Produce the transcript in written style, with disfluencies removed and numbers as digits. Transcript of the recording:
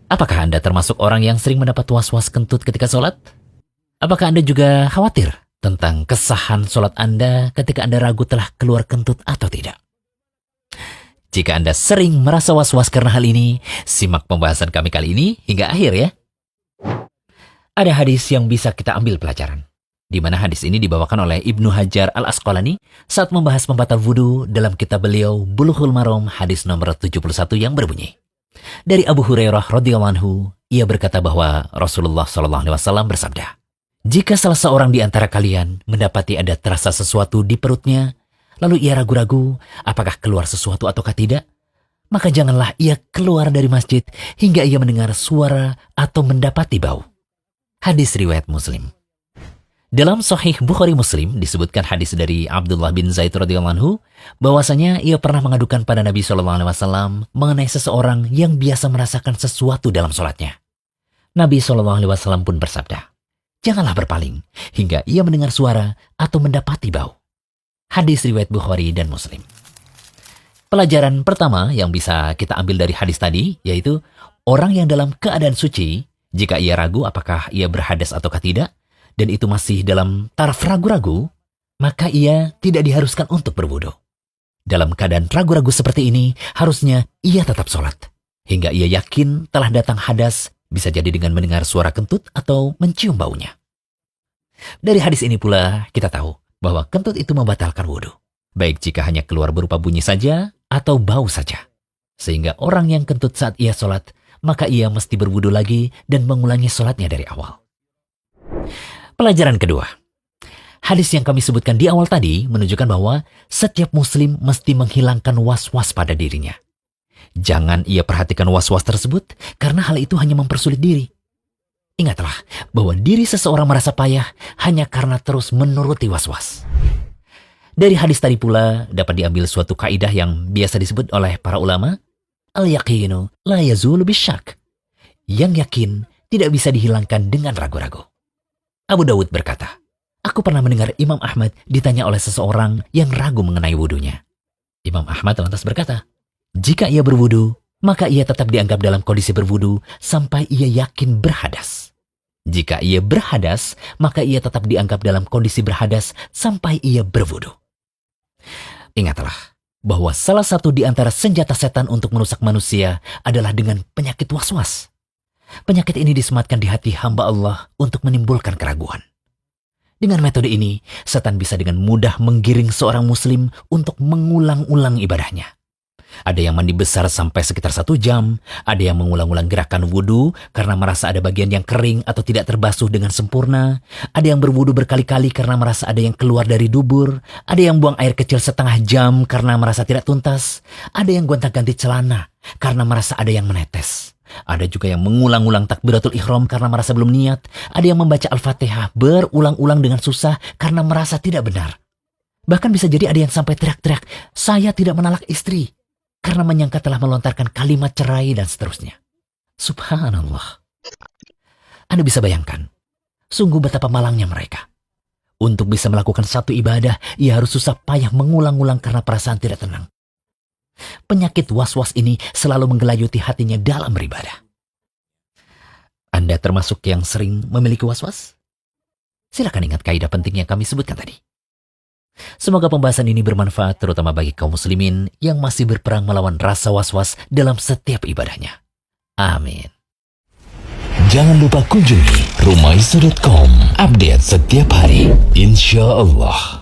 Apakah Anda termasuk orang yang sering mendapat was-was kentut ketika sholat? Apakah Anda juga khawatir tentang kesahan sholat Anda ketika Anda ragu telah keluar kentut atau tidak? Jika Anda sering merasa was-was karena hal ini, simak pembahasan kami kali ini hingga akhir ya. Ada hadis yang bisa kita ambil pelajaran, di mana hadis ini dibawakan oleh Ibnu Hajar Al-Asqalani saat membahas pembatal wudu dalam kitab beliau Bulughul Maram hadis nomor 71 yang berbunyi. Dari Abu Hurairah radhiyallahu anhu, ia berkata bahwa Rasulullah SAW bersabda, "Jika salah seorang di antara kalian mendapati ada terasa sesuatu di perutnya, lalu ia ragu-ragu apakah keluar sesuatu ataukah tidak, maka janganlah ia keluar dari masjid hingga ia mendengar suara atau mendapati bau." Hadis riwayat Muslim. Dalam Sahih Bukhari Muslim disebutkan hadis dari Abdullah bin Zaid radhiyallahu anhu bahwasanya ia pernah mengadukan pada Nabi SAW mengenai seseorang yang biasa merasakan sesuatu dalam sholatnya. Nabi SAW pun bersabda, "Janganlah berpaling hingga ia mendengar suara atau mendapati bau." Hadis riwayat Bukhari dan Muslim. Pelajaran pertama yang bisa kita ambil dari hadis tadi yaitu orang yang dalam keadaan suci, jika ia ragu apakah ia berhadas ataukah tidak, dan itu masih dalam taraf ragu-ragu, maka ia tidak diharuskan untuk berwudu. Dalam keadaan ragu-ragu seperti ini, harusnya ia tetap sholat, hingga ia yakin telah datang hadas, bisa jadi dengan mendengar suara kentut atau mencium baunya. Dari hadis ini pula kita tahu bahwa kentut itu membatalkan wudu, baik jika hanya keluar berupa bunyi saja atau bau saja. Sehingga orang yang kentut saat ia sholat, maka ia mesti berwudu lagi dan mengulangi sholatnya dari awal. Pelajaran kedua. Hadis yang kami sebutkan di awal tadi menunjukkan bahwa setiap muslim mesti menghilangkan was-was pada dirinya. Jangan ia perhatikan was-was tersebut karena hal itu hanya mempersulit diri. Ingatlah bahwa diri seseorang merasa payah hanya karena terus menuruti was-was. Dari hadis tadi pula dapat diambil suatu kaidah yang biasa disebut oleh para ulama, al-yaqinu la yazulu bisyak. Yang yakin tidak bisa dihilangkan dengan ragu-ragu. Abu Dawud berkata, "Aku pernah mendengar Imam Ahmad ditanya oleh seseorang yang ragu mengenai wudunya. Imam Ahmad lantas berkata, jika ia berwudu, maka ia tetap dianggap dalam kondisi berwudu sampai ia yakin berhadas. Jika ia berhadas, maka ia tetap dianggap dalam kondisi berhadas sampai ia berwudu." Ingatlah bahwa salah satu di antara senjata setan untuk merusak manusia adalah dengan penyakit was-was. Penyakit ini disematkan di hati hamba Allah untuk menimbulkan keraguan. Dengan metode ini, setan bisa dengan mudah menggiring seorang muslim untuk mengulang-ulang ibadahnya. Ada yang mandi besar sampai sekitar 1 jam, ada yang mengulang-ulang gerakan wudu karena merasa ada bagian yang kering atau tidak terbasuh dengan sempurna, ada yang berwudu berkali-kali karena merasa ada yang keluar dari dubur, ada yang buang air kecil setengah jam karena merasa tidak tuntas, ada yang gonta-ganti celana karena merasa ada yang menetes. Ada juga yang mengulang-ulang takbiratul ihram karena merasa belum niat, ada yang membaca Al-Fatihah berulang-ulang dengan susah karena merasa tidak benar. Bahkan bisa jadi ada yang sampai teriak-teriak, "Saya tidak menalak istri," karena menyangka telah melontarkan kalimat cerai dan seterusnya. Subhanallah. Anda bisa bayangkan, sungguh betapa malangnya mereka. Untuk bisa melakukan satu ibadah, ia harus susah payah mengulang-ulang karena perasaan tidak tenang. Penyakit was-was ini selalu menggelayuti hatinya dalam beribadah. Anda termasuk yang sering memiliki was-was? Silakan ingat kaidah penting yang kami sebutkan tadi. Semoga pembahasan ini bermanfaat terutama bagi kaum muslimin yang masih berperang melawan rasa was-was dalam setiap ibadahnya. Amin. Jangan lupa kunjungi rumaiso.com, update setiap hari, insya Allah.